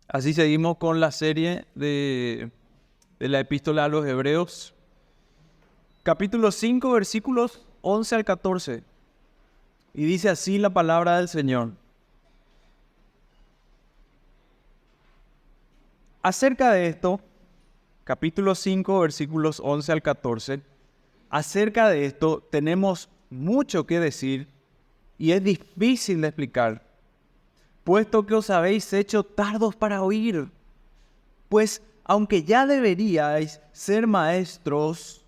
Así seguimos con la serie de la Epístola a los Hebreos, capítulo 5, versículos 11 al 14. Y dice así la palabra del Señor. Acerca de esto, capítulo 5, versículos 11 al 14, acerca de esto tenemos mucho que decir y es difícil de explicar, puesto que os habéis hecho tardos para oír. Pues aunque ya deberíais ser maestros,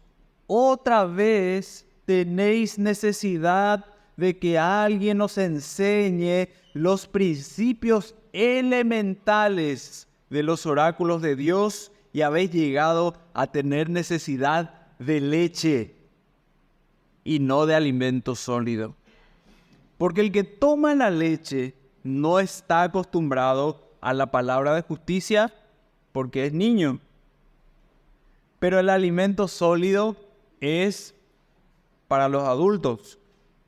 otra vez tenéis necesidad de que alguien os enseñe los principios elementales de los oráculos de Dios y habéis llegado a tener necesidad de leche y no de alimento sólido. Porque el que toma la leche no está acostumbrado a la palabra de justicia porque es niño. Pero el alimento sólido es para los adultos,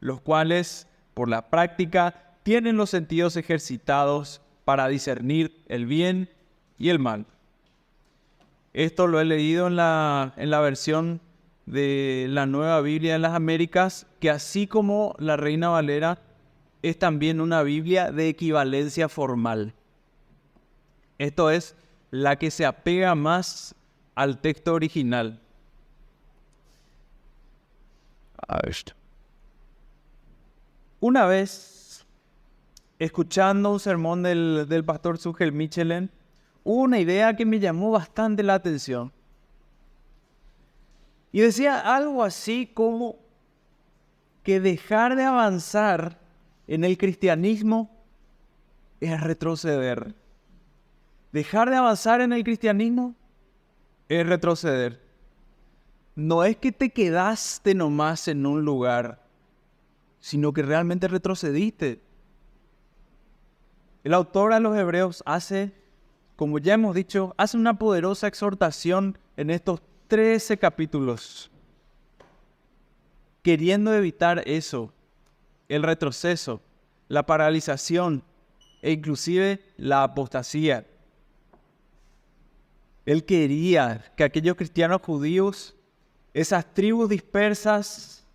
los cuales por la práctica tienen los sentidos ejercitados para discernir el bien y el mal. Esto lo he leído en la versión de la Nueva Biblia de las Américas, que así como la Reina Valera, es también una Biblia de equivalencia formal. Esto es la que se apega más al texto original. Una vez, escuchando un sermón del pastor Sugel Michelin, hubo una idea que me llamó bastante la atención. Y decía algo así como que dejar de avanzar en el cristianismo es retroceder. Dejar de avanzar en el cristianismo es retroceder. No es que te quedaste nomás en un lugar, sino que realmente retrocediste. El autor a los Hebreos hace, como ya hemos dicho, hace una poderosa exhortación en estos 13 capítulos, queriendo evitar eso, el retroceso, la paralización e inclusive la apostasía. Él quería que aquellos cristianos judíos, esas tribus dispersas,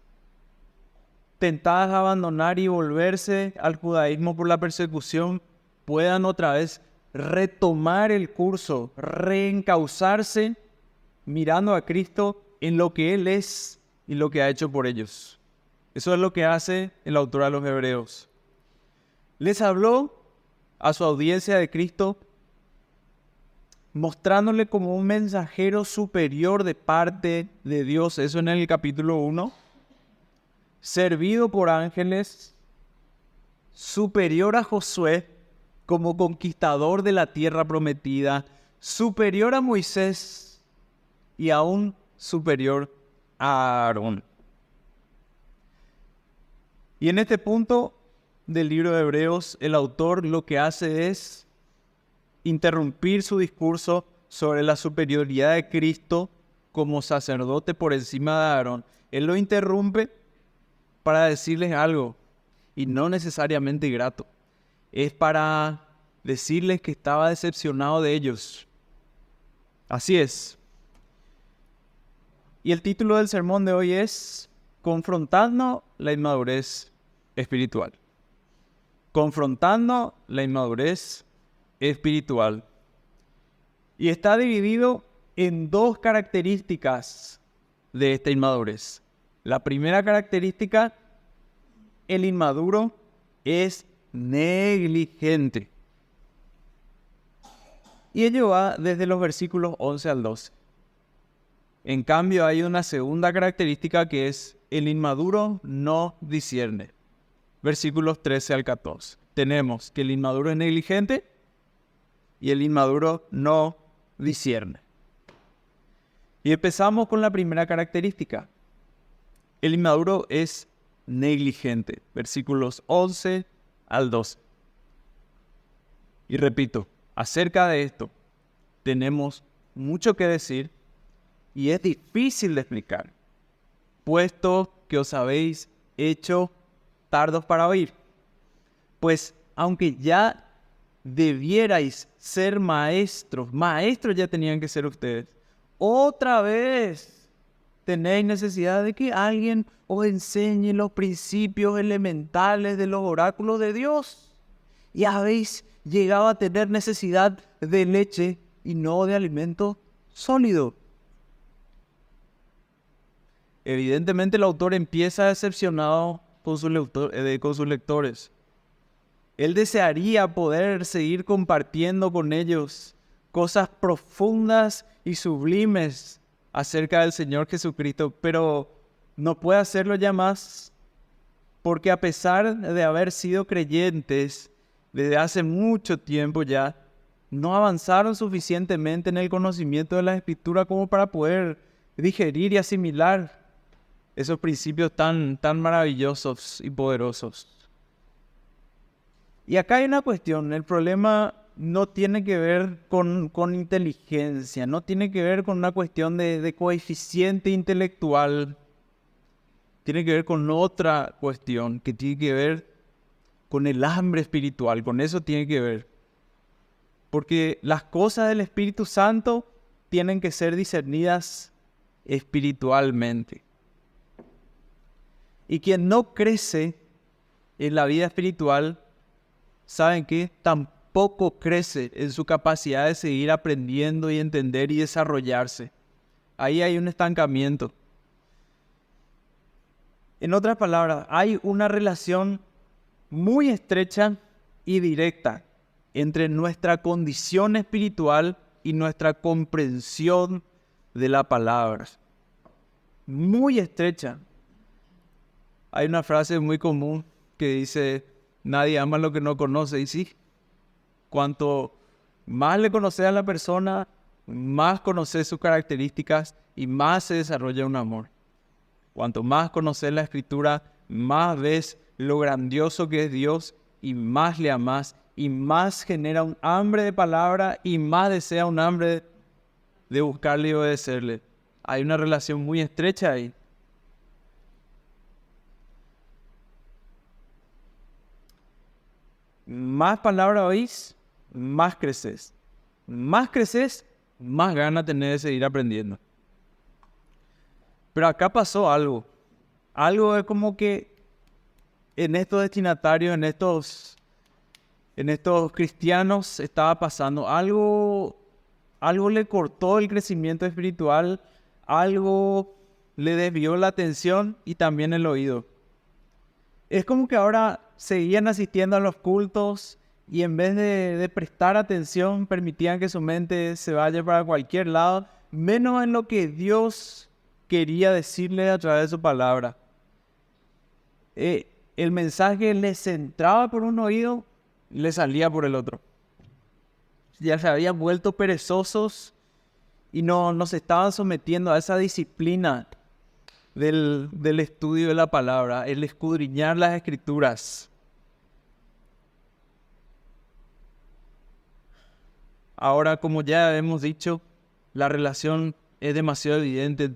tentadas a abandonar y volverse al judaísmo por la persecución, puedan otra vez retomar el curso, reencauzarse, mirando a Cristo en lo que Él es y lo que ha hecho por ellos. Eso es lo que hace el autor a los Hebreos. Les habló a su audiencia de Cristo, mostrándole como un mensajero superior de parte de Dios, eso en el capítulo 1, servido por ángeles, superior a Josué como conquistador de la tierra prometida, superior a Moisés y aún superior a Aarón. Y en este punto del libro de Hebreos, el autor lo que hace es interrumpir su discurso sobre la superioridad de Cristo como sacerdote por encima de Aarón. Él lo interrumpe para decirles algo, y no necesariamente grato. Es para decirles que estaba decepcionado de ellos. Así es. Y el título del sermón de hoy es Confrontando la inmadurez espiritual. Confrontando la inmadurez espiritual. Y está dividido en dos características de esta inmadurez. La primera característica, el inmaduro es negligente. Y ello va desde los versículos 11 al 12. En cambio, hay una segunda característica que es el inmaduro no discierne. Versículos 13 al 14. Tenemos que el inmaduro es negligente y el inmaduro no discierne. Y empezamos con la primera característica. El inmaduro es negligente. Versículos 11 al 12. Y repito, acerca de esto tenemos mucho que decir y es difícil de explicar, puesto que os habéis hecho tardos para oír. Pues aunque ya debierais ser maestros. Maestros ya tenían que ser ustedes. Otra vez tenéis necesidad de que alguien os enseñe los principios elementales de los oráculos de Dios. Y habéis llegado a tener necesidad de leche y no de alimento sólido. Evidentemente el autor empieza decepcionado con sus lectores. Él desearía poder seguir compartiendo con ellos cosas profundas y sublimes acerca del Señor Jesucristo, pero no puede hacerlo ya más, porque a pesar de haber sido creyentes desde hace mucho tiempo ya, no avanzaron suficientemente en el conocimiento de la Escritura como para poder digerir y asimilar esos principios tan maravillosos y poderosos. Y acá hay una cuestión, el problema no tiene que ver con inteligencia, no tiene que ver con una cuestión de coeficiente intelectual, tiene que ver con otra cuestión que tiene que ver con el hambre espiritual, con eso tiene que ver. Porque las cosas del Espíritu Santo tienen que ser discernidas espiritualmente. Y quien no crece en la vida espiritual, ¿saben qué? Tampoco crece en su capacidad de seguir aprendiendo y entender y desarrollarse. Ahí hay un estancamiento. En otras palabras, hay una relación muy estrecha y directa entre nuestra condición espiritual y nuestra comprensión de la palabra. Muy estrecha. Hay una frase muy común que dice, nadie ama lo que no conoce. Y sí, cuanto más le conoces a la persona, más conoces sus características y más se desarrolla un amor. Cuanto más conoces la Escritura, más ves lo grandioso que es Dios y más le amás y más genera un hambre de palabra y más desea un hambre de buscarle y obedecerle. Hay una relación muy estrecha ahí. Más palabra oís, más creces. Más creces, más ganas tenés de seguir aprendiendo. Pero acá pasó algo. Algo es como que en estos destinatarios, en estos cristianos estaba pasando algo le cortó el crecimiento espiritual, algo le desvió la atención y también el oído. Es como que ahora seguían asistiendo a los cultos y en vez de prestar atención, permitían que su mente se vaya para cualquier lado, menos en lo que Dios quería decirle a través de su palabra. El mensaje les entraba por un oído y les salía por el otro. Ya se habían vuelto perezosos y no se estaban sometiendo a esa disciplina del estudio de la palabra, el escudriñar las Escrituras. Ahora, como ya hemos dicho, la relación es demasiado evidente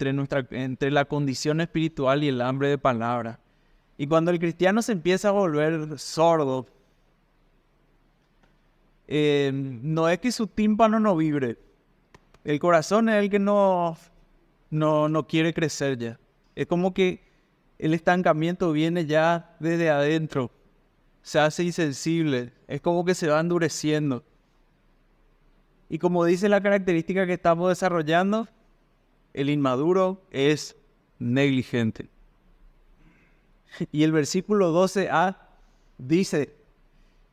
entre la condición espiritual y el hambre de palabra. Y cuando el cristiano se empieza a volver sordo, no es que su tímpano no vibre. El corazón es el que no quiere crecer ya. Es como que el estancamiento viene ya desde adentro. Se hace insensible. Es como que se va endureciendo. Y como dice la característica que estamos desarrollando, el inmaduro es negligente. Y el versículo 12a dice,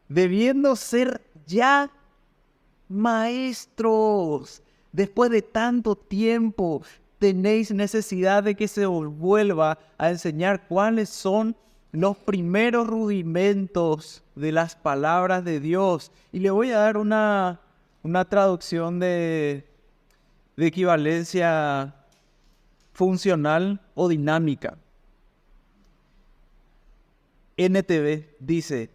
debiendo ser ya maestros, después de tanto tiempo, tenéis necesidad de que se os vuelva a enseñar cuáles son los primeros rudimentos de las palabras de Dios. Y le voy a dar una traducción de equivalencia funcional o dinámica. NTV dice,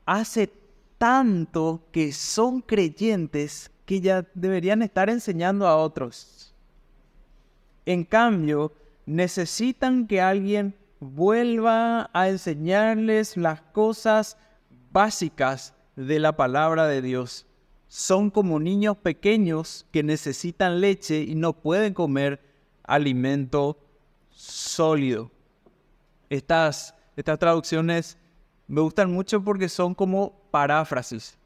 hace tanto que son creyentes que ya deberían estar enseñando a otros. En cambio, necesitan que alguien vuelva a enseñarles las cosas básicas de la palabra de Dios. Son como niños pequeños que necesitan leche y no pueden comer alimento sólido. Estas traducciones me gustan mucho porque son como paráfrasis.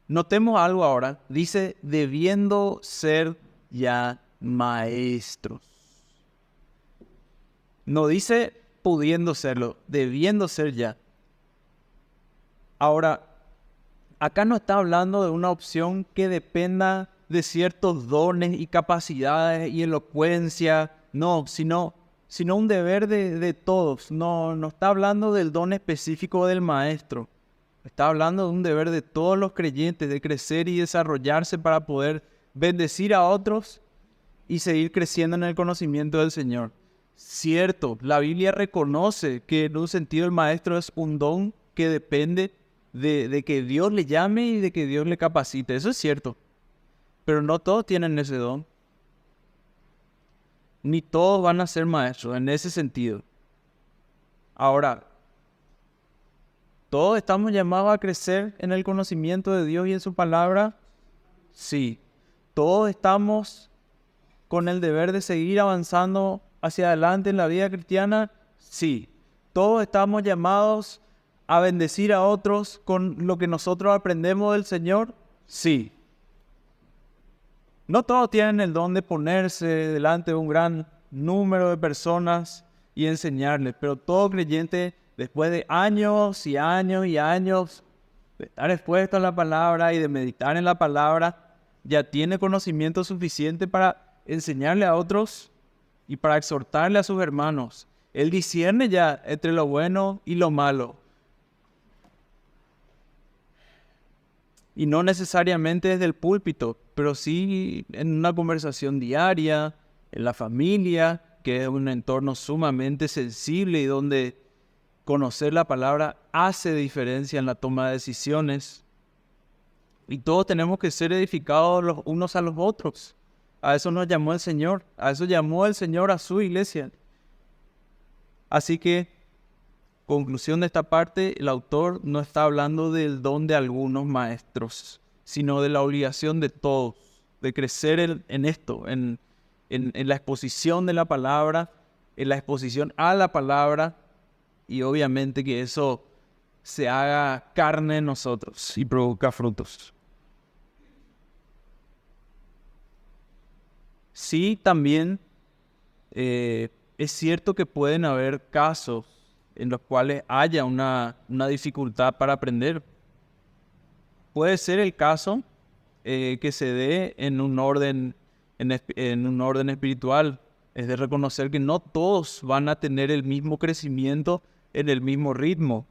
Notemos algo ahora. Dice, debiendo ser ya maestros. No dice pudiendo serlo, debiendo ser ya. Ahora, acá no está hablando de una opción que dependa de ciertos dones y capacidades y elocuencia, no, sino un deber de todos. No está hablando del don específico del maestro. Está hablando de un deber de todos los creyentes, de crecer y desarrollarse para poder bendecir a otros y seguir creciendo en el conocimiento del Señor. Cierto, la Biblia reconoce que en un sentido el maestro es un don que depende de que Dios le llame y de que Dios le capacite. Eso es cierto. Pero no todos tienen ese don. Ni todos van a ser maestros en ese sentido. Ahora, ¿todos estamos llamados a crecer en el conocimiento de Dios y en su palabra? Sí. ¿Todos estamos con el deber de seguir avanzando hacia adelante en la vida cristiana? Sí. ¿Todos estamos llamados a bendecir a otros con lo que nosotros aprendemos del Señor? Sí. No todos tienen el don de ponerse delante de un gran número de personas y enseñarles, pero todo creyente, después de años y años y años de estar expuesto a la palabra y de meditar en la palabra, ya tiene conocimiento suficiente para enseñarle a otros y para exhortarle a sus hermanos. Él discierne ya entre lo bueno y lo malo. Y no necesariamente desde el púlpito, pero sí en una conversación diaria, en la familia, que es un entorno sumamente sensible y donde conocer la palabra hace diferencia en la toma de decisiones. Y todos tenemos que ser edificados los unos a los otros. A eso nos llamó el Señor, a eso llamó el Señor a su iglesia. Así que, conclusión de esta parte, el autor no está hablando del don de algunos maestros, sino de la obligación de todos, de crecer en esto, en la exposición de la palabra, en la exposición a la palabra, y obviamente que eso se haga carne en nosotros y produzca frutos. Sí, también es cierto que pueden haber casos en los cuales haya una dificultad para aprender. Puede ser el caso que se dé en un orden espiritual. Es de reconocer que no todos van a tener el mismo crecimiento en el mismo ritmo.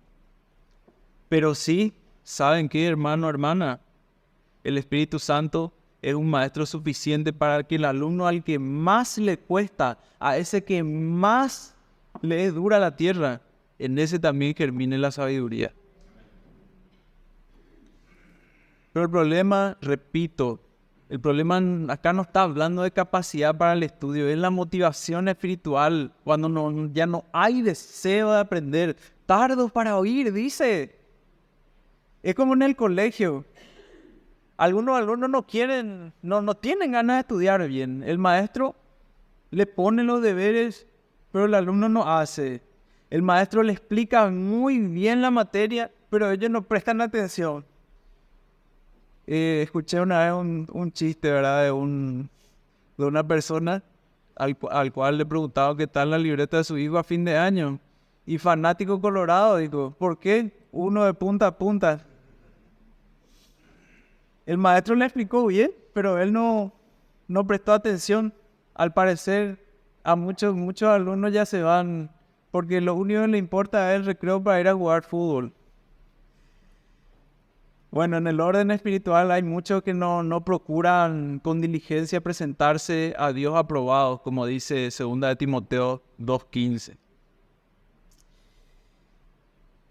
Pero sí, ¿saben qué, hermano, hermana? El Espíritu Santo es un maestro suficiente para que el alumno al que más le cuesta, a ese que más le es dura la tierra, en ese también germine la sabiduría. Pero el problema, repito, el problema acá no está hablando de capacidad para el estudio, es la motivación espiritual, cuando ya no hay deseo de aprender. Tardos para oír, dice. Es como en el colegio. Algunos alumnos no tienen ganas de estudiar bien. El maestro le pone los deberes, pero el alumno no hace. El maestro le explica muy bien la materia, pero ellos no prestan atención. Escuché una vez un chiste, ¿verdad? De una persona al cual le preguntaba qué tal la libreta de su hijo a fin de año. Y fanático colorado, dijo, ¿por qué? Uno de punta a punta. El maestro le explicó bien, pero él no prestó atención. Al parecer, a muchos alumnos ya se van, porque lo único que le importa es el recreo para ir a jugar fútbol. Bueno, en el orden espiritual hay muchos que no procuran con diligencia presentarse a Dios aprobados, como dice 2 de Timoteo 2:15.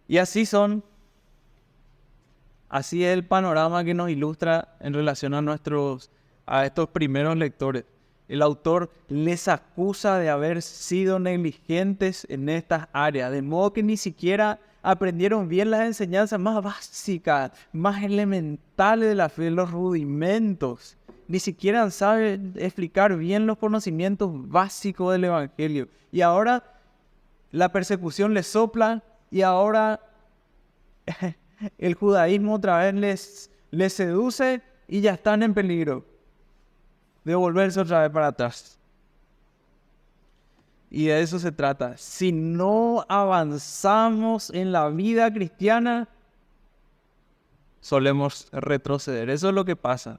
Y así es el panorama que nos ilustra en relación a estos primeros lectores. El autor les acusa de haber sido negligentes en estas áreas, de modo que ni siquiera aprendieron bien las enseñanzas más básicas, más elementales de la fe, los rudimentos. Ni siquiera saben explicar bien los conocimientos básicos del Evangelio. Y ahora la persecución les sopla y ahora el judaísmo otra vez les seduce y ya están en peligro de volverse otra vez para atrás. Y de eso se trata. Si no avanzamos en la vida cristiana, solemos retroceder. Eso es lo que pasa.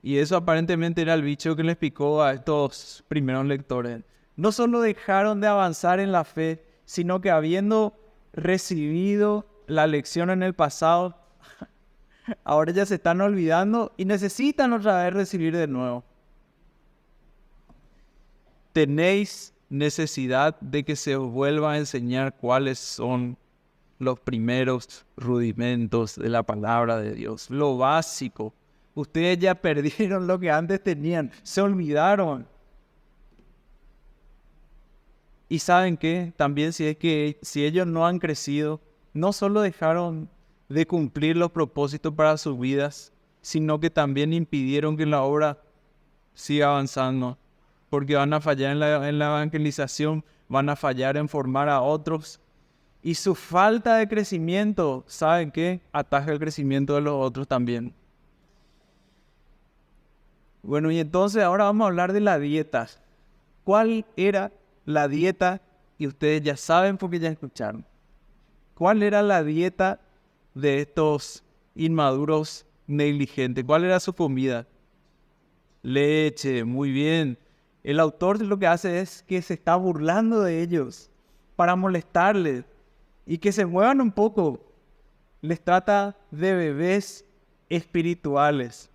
Y eso aparentemente era el bicho que les picó a estos primeros lectores. No solo dejaron de avanzar en la fe, sino que habiendo recibido la lección en el pasado, ahora ya se están olvidando y necesitan otra vez recibir de nuevo. Tenéis necesidad de que se os vuelva a enseñar cuáles son los primeros rudimentos de la palabra de Dios, lo básico. Ustedes ya perdieron lo que antes tenían, se olvidaron. Y ¿saben qué? También si ellos no han crecido, no solo dejaron de cumplir los propósitos para sus vidas, sino que también impidieron que la obra siga avanzando, porque van a fallar en la evangelización, van a fallar en formar a otros. Y su falta de crecimiento, ¿saben qué? Ataja el crecimiento de los otros también. Bueno, y entonces ahora vamos a hablar de la dieta. ¿Cuál era la dieta? Y ustedes ya saben porque ya escucharon. ¿Cuál era la dieta de estos inmaduros negligentes? ¿Cuál era su comida? Leche, muy bien. El autor lo que hace es que se está burlando de ellos para molestarles y que se muevan un poco. Les trata de bebés espirituales.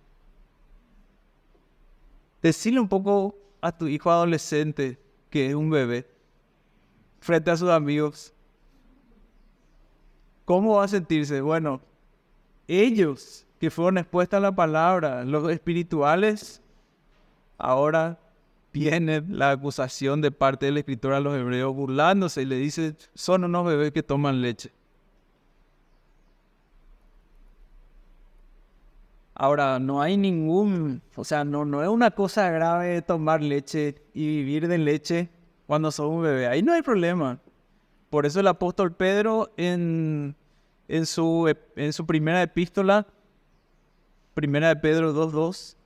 Decirle un poco a tu hijo adolescente que es un bebé frente a sus amigos. ¿Cómo va a sentirse? Bueno, ellos que fueron expuestos a la palabra, los espirituales, ahora tienen la acusación de parte del escritor a los hebreos burlándose y le dice, son unos bebés que toman leche. Ahora, no hay no es una cosa grave tomar leche y vivir de leche cuando sos un bebé. Ahí no hay problema. Por eso el apóstol Pedro en su primera epístola, primera de Pedro 2:2,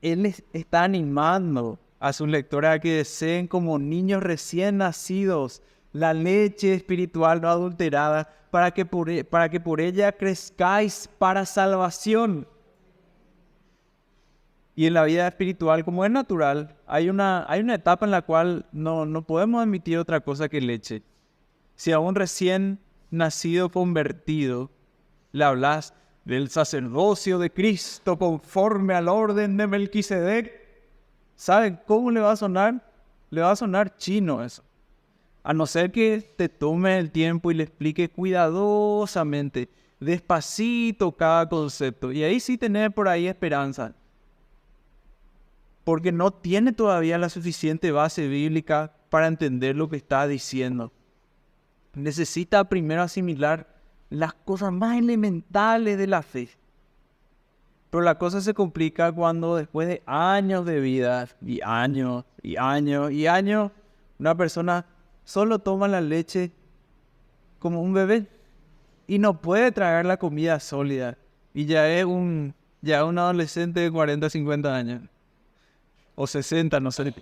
él está animando a sus lectores a que deseen como niños recién nacidos la leche espiritual no adulterada para que por ella crezcáis para salvación. Y en la vida espiritual, como es natural, hay una etapa en la cual no podemos admitir otra cosa que leche. Si a un recién nacido convertido le hablas del sacerdocio de Cristo conforme al orden de Melquisedec, ¿saben cómo le va a sonar? Le va a sonar chino eso. A no ser que te tome el tiempo y le explique cuidadosamente, despacito cada concepto. Y ahí sí tenés por ahí esperanza. Porque no tiene todavía la suficiente base bíblica para entender lo que está diciendo. Necesita primero asimilar las cosas más elementales de la fe. Pero la cosa se complica cuando después de años de vida, y años, y años, y años, una persona solo toma la leche como un bebé y no puede tragar la comida sólida. Y ya es un adolescente de 40, 50 años. O 60, no sé.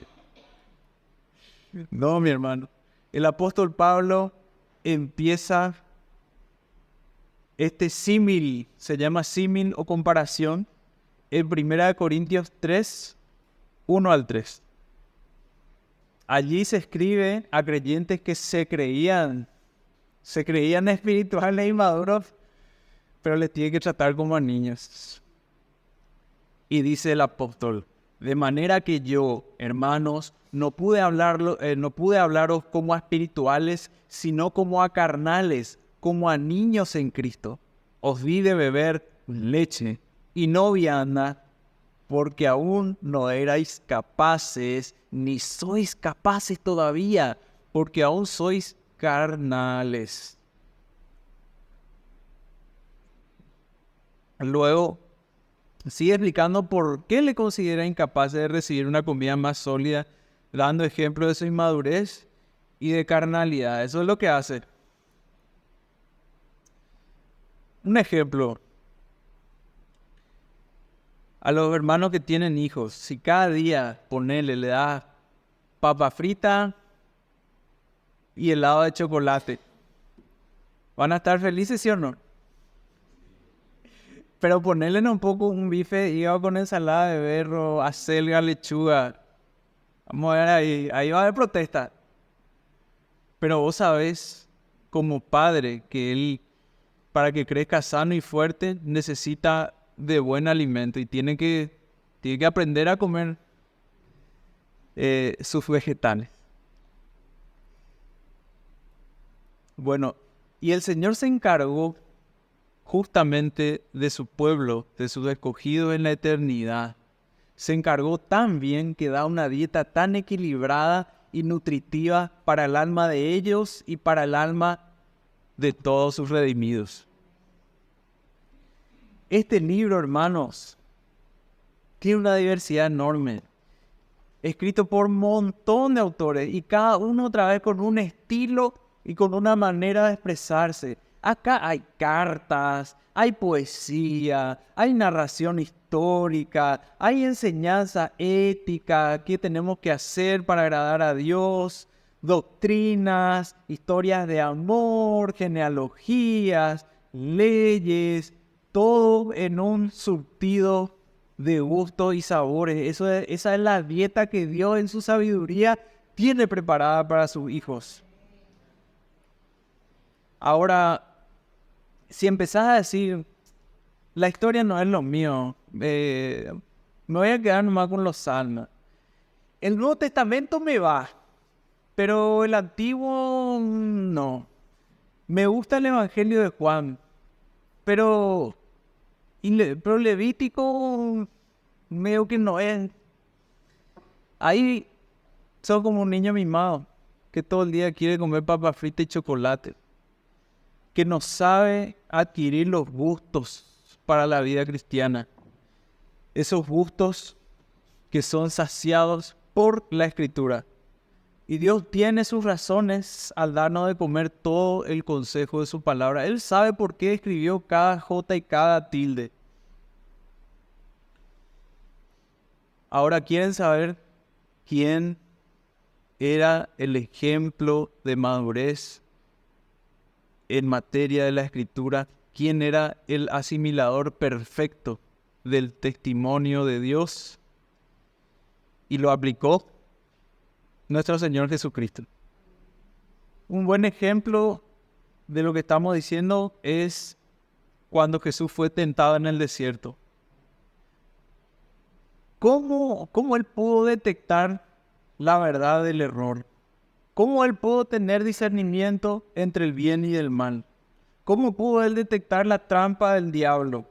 No, mi hermano. El apóstol Pablo empieza este símil, se llama símil o comparación, en 1 Corintios 3, 1 al 3. Allí se escribe a creyentes que se creían espirituales y maduros, pero les tiene que tratar como a niños. Y dice el apóstol, de manera que yo, hermanos, no pude hablaros como a espirituales, sino como a carnales, como a niños en Cristo. Os di de beber leche y no vianda, porque aún no erais capaces, ni sois capaces todavía, porque aún sois carnales. Luego, sigue explicando por qué le considera incapaz de recibir una comida más sólida, dando ejemplo de su inmadurez y de carnalidad. Eso es lo que hace. Un ejemplo. A los hermanos que tienen hijos, si cada día, le das papa frita y helado de chocolate, ¿van a estar felices, sí o no? Pero ponerle un poco un bife de hígado con ensalada de berro, acelga, lechuga. Vamos a ver ahí va a haber protesta. Pero vos sabés, como padre, que él, para que crezca sano y fuerte, necesita de buen alimento y tiene que aprender a comer sus vegetales. Bueno, y el Señor se encargó justamente de su pueblo, de sus escogidos en la eternidad. Se encargó tan bien que da una dieta tan equilibrada y nutritiva para el alma de ellos y para el alma de todos sus redimidos. Este libro, hermanos, tiene una diversidad enorme, escrito por un montón de autores y cada uno otra vez con un estilo y con una manera de expresarse. Acá hay cartas, hay poesía, hay narración histórica, hay enseñanza ética, qué tenemos que hacer para agradar a Dios, doctrinas, historias de amor, genealogías, leyes, todo en un surtido de gustos y sabores. Esa es la dieta que Dios en su sabiduría tiene preparada para sus hijos. Ahora, si empezás a decir, la historia no es lo mío, me voy a quedar nomás con los salmos. El Nuevo Testamento me va, pero el Antiguo no. Me gusta el Evangelio de Juan, pero Levítico medio que no es. Ahí soy como un niño mimado que todo el día quiere comer papa frita y chocolate, que no sabe adquirir los gustos para la vida cristiana. Esos gustos que son saciados por la Escritura. Y Dios tiene sus razones al darnos de comer todo el consejo de su palabra. Él sabe por qué escribió cada jota y cada tilde. Ahora, ¿quieren saber quién era el ejemplo de madurez en materia de la Escritura? ¿Quién era el asimilador perfecto del testimonio de Dios? Y lo aplicó nuestro Señor Jesucristo. Un buen ejemplo de lo que estamos diciendo es cuando Jesús fue tentado en el desierto. ¿Cómo él pudo detectar la verdad del error? ¿Cómo él pudo tener discernimiento entre el bien y el mal? ¿Cómo pudo él detectar la trampa del diablo?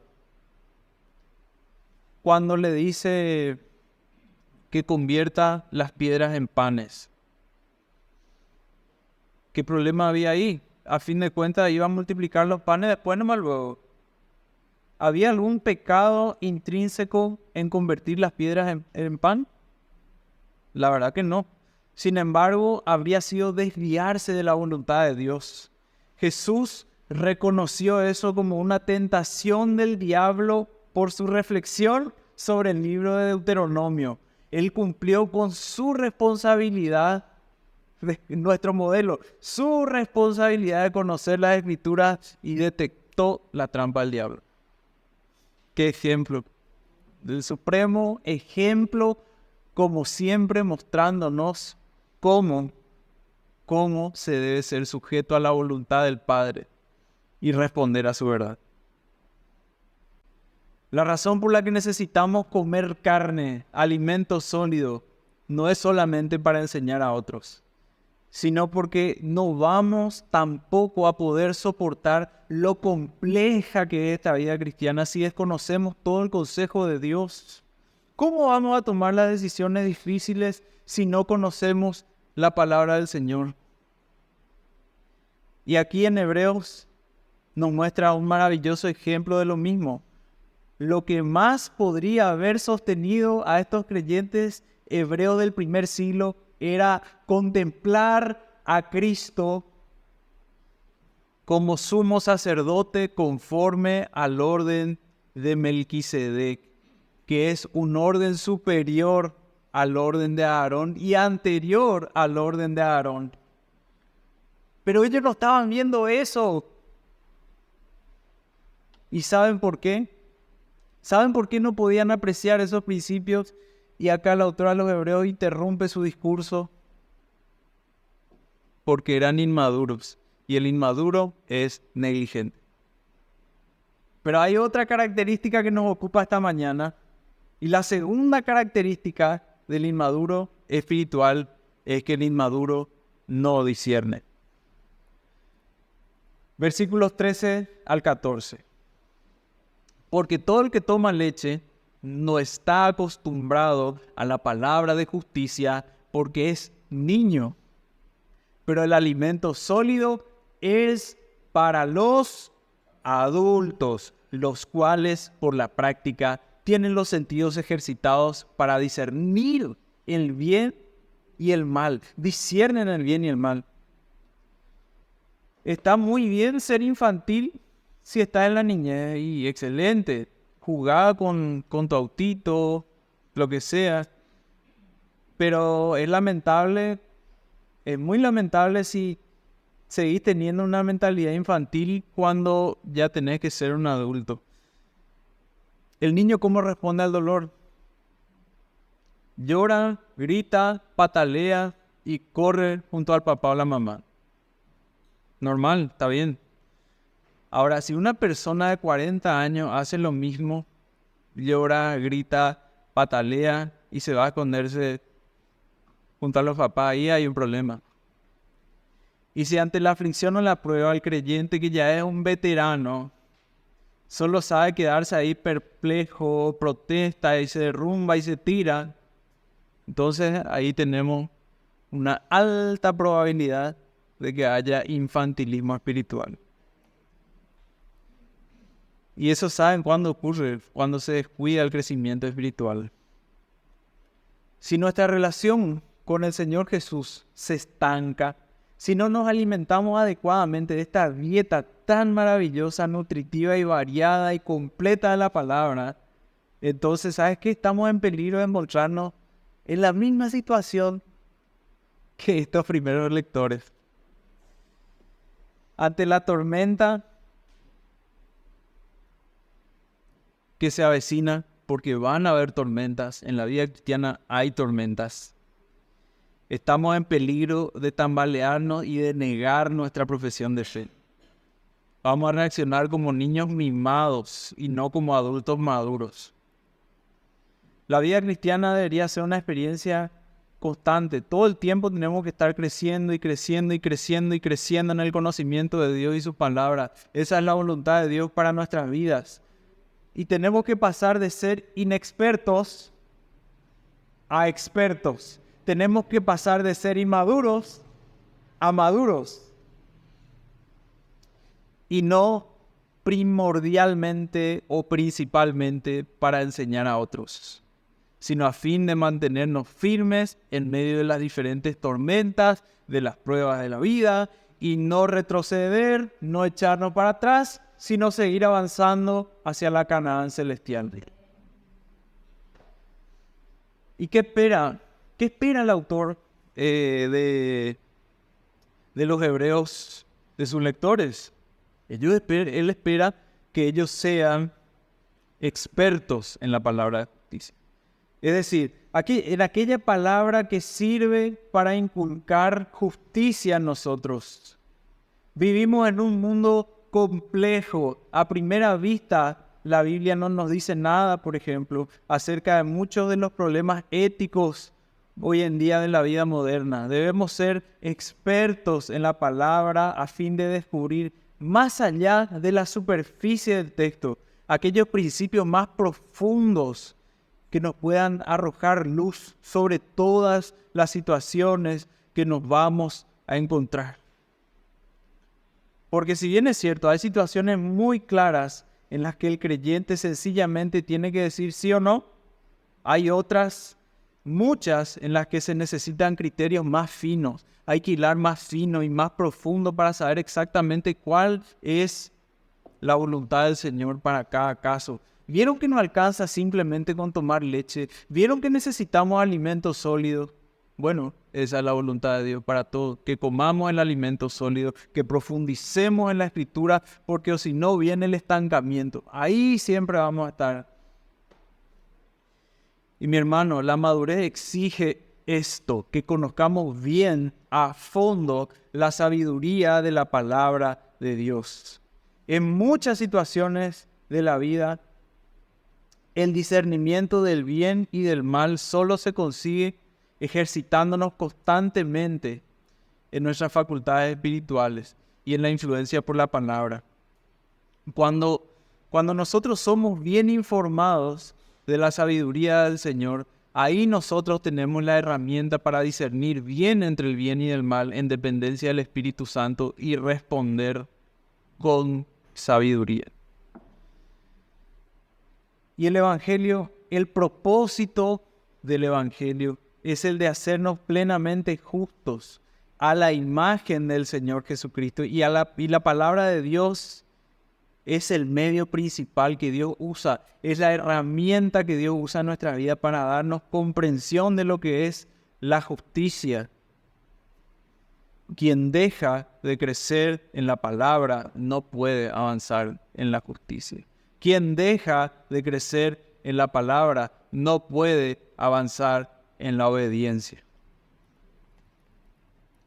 Cuando le dice que convierta las piedras en panes. ¿Qué problema había ahí? A fin de cuentas iba a multiplicar los panes después nomás luego. ¿Había algún pecado intrínseco en convertir las piedras en pan? La verdad que no. Sin embargo, habría sido desviarse de la voluntad de Dios. Jesús reconoció eso como una tentación del diablo por su reflexión sobre el libro de Deuteronomio. Él cumplió con su responsabilidad, nuestro modelo, su responsabilidad de conocer las Escrituras y detectó la trampa del diablo. ¿Qué ejemplo? Del supremo ejemplo, como siempre mostrándonos cómo se debe ser sujeto a la voluntad del Padre y responder a su verdad. La razón por la que necesitamos comer carne, alimento sólido, no es solamente para enseñar a otros, sino porque no vamos tampoco a poder soportar lo compleja que es esta vida cristiana si desconocemos todo el consejo de Dios. ¿Cómo vamos a tomar las decisiones difíciles si no conocemos la palabra del Señor? Y aquí en Hebreos nos muestra un maravilloso ejemplo de lo mismo. lo que más podría haber sostenido a estos creyentes hebreos del primer siglo era contemplar a Cristo como sumo sacerdote conforme al orden de Melquisedec, que es un orden superior al orden de Aarón y anterior al orden de Aarón. Pero ellos no estaban viendo eso. ¿Y saben por qué? ¿Saben por qué no podían apreciar esos principios? Y acá la autora de los Hebreos interrumpe su discurso. Porque eran inmaduros. Y el inmaduro es negligente. Pero hay otra característica que nos ocupa esta mañana. Y la segunda característica del inmaduro espiritual es que el inmaduro no discierne. Versículos 13 al 14. Porque todo el que toma leche no está acostumbrado a la palabra de justicia porque es niño. Pero el alimento sólido es para los adultos, los cuales por la práctica tienen los sentidos ejercitados para discernir el bien y el mal. Disciernen el bien y el mal. Está muy bien ser infantil si estás en la niñez y excelente. Jugar con tu autito, lo que sea. Pero es lamentable, es muy lamentable si seguís teniendo una mentalidad infantil cuando ya tenés que ser un adulto. El niño, ¿cómo responde al dolor? Llora, grita, patalea y corre junto al papá o la mamá. Normal, está bien. Ahora, si una persona de 40 años hace lo mismo, llora, grita, patalea y se va a esconderse junto a los papás, ahí hay un problema. Y si ante la aflicción o la prueba el creyente que ya es un veterano, solo sabe quedarse ahí perplejo, protesta y se derrumba y se tira, entonces ahí tenemos una alta probabilidad de que haya infantilismo espiritual. Y eso saben cuándo ocurre, cuando se descuida el crecimiento espiritual. Si nuestra relación con el Señor Jesús se estanca, si no nos alimentamos adecuadamente de esta dieta tan maravillosa, nutritiva y variada y completa de la palabra, entonces, ¿sabes qué? Estamos en peligro de encontrarnos en la misma situación que estos primeros lectores. Ante la tormenta que se avecina, porque van a haber tormentas, en la vida cristiana hay tormentas. Estamos en peligro de tambalearnos y de negar nuestra profesión de fe. Vamos a reaccionar como niños mimados y no como adultos maduros. La vida cristiana debería ser una experiencia constante. Todo el tiempo tenemos que estar creciendo y creciendo y creciendo y creciendo en el conocimiento de Dios y su palabra. Esa es la voluntad de Dios para nuestras vidas. Y tenemos que pasar de ser inexpertos a expertos. Tenemos que pasar de ser inmaduros a maduros. Y no primordialmente o principalmente para enseñar a otros, sino a fin de mantenernos firmes en medio de las diferentes tormentas, de las pruebas de la vida, y no retroceder, no echarnos para atrás, sino seguir avanzando hacia la Canaán celestial. ¿Y qué espera? ¿Qué espera el autor de los hebreos, de sus lectores? Él espera que ellos sean expertos en la palabra de justicia. Es decir, en aquella palabra que sirve para inculcar justicia en nosotros. Vivimos en un mundo complejo. A primera vista, la Biblia no nos dice nada, por ejemplo, acerca de muchos de los problemas éticos hoy en día de la vida moderna. Debemos ser expertos en la palabra a fin de descubrir más allá de la superficie del texto, aquellos principios más profundos que nos puedan arrojar luz sobre todas las situaciones que nos vamos a encontrar. Porque si bien es cierto, hay situaciones muy claras en las que el creyente sencillamente tiene que decir sí o no. Hay otras, muchas, en las que se necesitan criterios más finos. Hay que hilar más fino y más profundo para saber exactamente cuál es la voluntad del Señor para cada caso. ¿Vieron que no alcanza simplemente con tomar leche? ¿Vieron que necesitamos alimentos sólidos? Bueno, esa es la voluntad de Dios para todos, que comamos el alimento sólido, que profundicemos en la Escritura, porque o si no viene el estancamiento. Ahí siempre vamos a estar. Y mi hermano, la madurez exige esto, que conozcamos bien a fondo la sabiduría de la palabra de Dios. En muchas situaciones de la vida, el discernimiento del bien y del mal solo se consigue ejercitándonos constantemente en nuestras facultades espirituales y en la influencia por la palabra. Cuando nosotros somos bien informados de la sabiduría del Señor, ahí nosotros tenemos la herramienta para discernir bien entre el bien y el mal en dependencia del Espíritu Santo y responder con sabiduría. Y el Evangelio, el propósito del Evangelio es el de hacernos plenamente justos a la imagen del Señor Jesucristo y la palabra de Dios es el medio principal que Dios usa, es la herramienta que Dios usa en nuestra vida para darnos comprensión de lo que es la justicia. Quien deja de crecer en la palabra no puede avanzar en la justicia. Quien deja de crecer en la palabra no puede avanzar en la obediencia.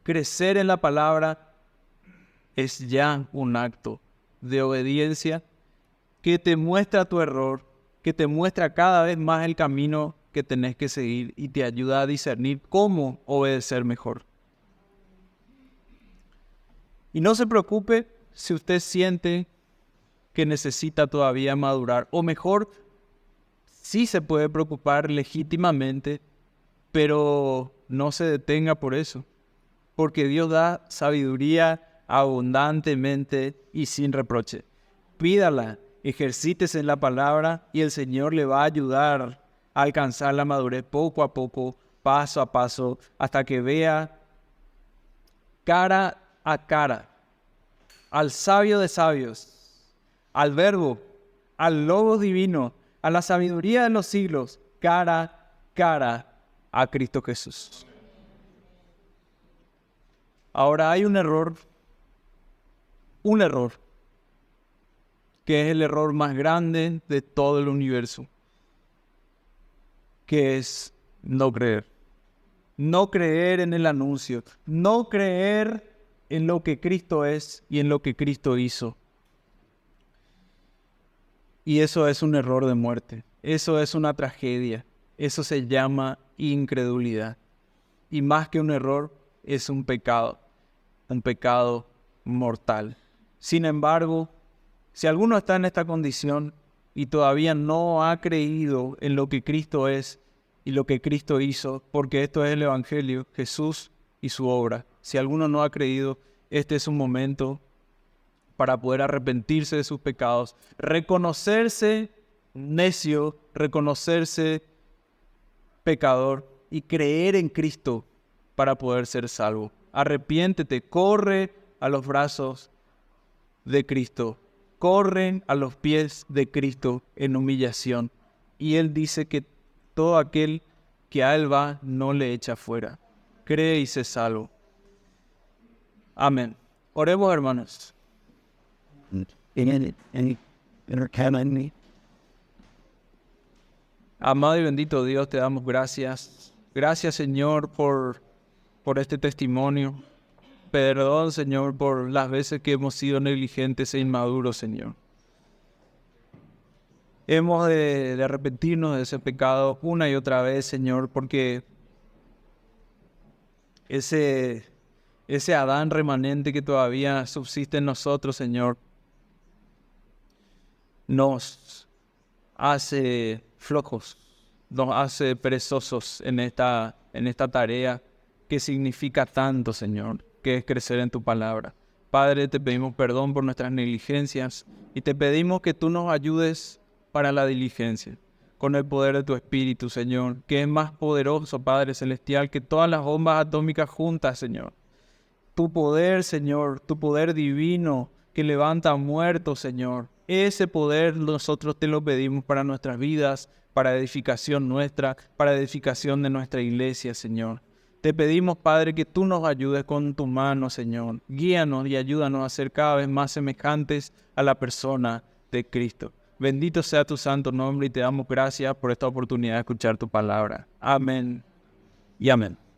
Crecer en la palabra es ya un acto de obediencia que te muestra tu error, que te muestra cada vez más el camino que tenés que seguir y te ayuda a discernir cómo obedecer mejor. Y no se preocupe si usted siente que necesita todavía madurar, o mejor, sí se puede preocupar legítimamente, pero no se detenga por eso, porque Dios da sabiduría abundantemente y sin reproche. Pídala, ejercítese en la palabra y el Señor le va a ayudar a alcanzar la madurez poco a poco, paso a paso, hasta que vea cara a cara al sabio de sabios, al Verbo, al Logos divino, a la sabiduría de los siglos, cara a cara a Cristo Jesús. Ahora hay un error, que es el error más grande de todo el universo, que es no creer. No creer en el anuncio, no creer en lo que Cristo es y en lo que Cristo hizo. Y eso es un error de muerte, eso es una tragedia, eso se llama incredulidad. Y más que un error, es un pecado mortal. Sin embargo, si alguno está en esta condición y todavía no ha creído en lo que Cristo es y lo que Cristo hizo, porque esto es el Evangelio, Jesús y su obra. Si alguno no ha creído, este es un momento para poder arrepentirse de sus pecados, reconocerse necio, reconocerse pecador y creer en Cristo para poder ser salvo. Arrepiéntete, corre a los brazos de Cristo, corren a los pies de Cristo en humillación. Y Él dice que todo aquel que a Él va no le echa fuera. Cree y sé salvo. Amén. Oremos, hermanos. Amado y bendito Dios, te damos gracias. Gracias, Señor, por este testimonio. Perdón, Señor, por las veces que hemos sido negligentes e inmaduros, Señor. Hemos de arrepentirnos de ese pecado una y otra vez, Señor, porque ese Adán remanente que todavía subsiste en nosotros, Señor, nos hace flojos, nos hace perezosos en esta tarea que significa tanto, Señor, que es crecer en tu palabra. Padre, te pedimos perdón por nuestras negligencias y te pedimos que tú nos ayudes para la diligencia, con el poder de tu Espíritu, Señor, que es más poderoso, Padre Celestial, que todas las bombas atómicas juntas, Señor. Tu poder, Señor, tu poder divino que levanta muertos, Señor. Ese poder nosotros te lo pedimos para nuestras vidas, para edificación nuestra, para edificación de nuestra iglesia, Señor. Te pedimos, Padre, que tú nos ayudes con tu mano, Señor. Guíanos y ayúdanos a ser cada vez más semejantes a la persona de Cristo. Bendito sea tu santo nombre y te damos gracias por esta oportunidad de escuchar tu palabra. Amén y amén.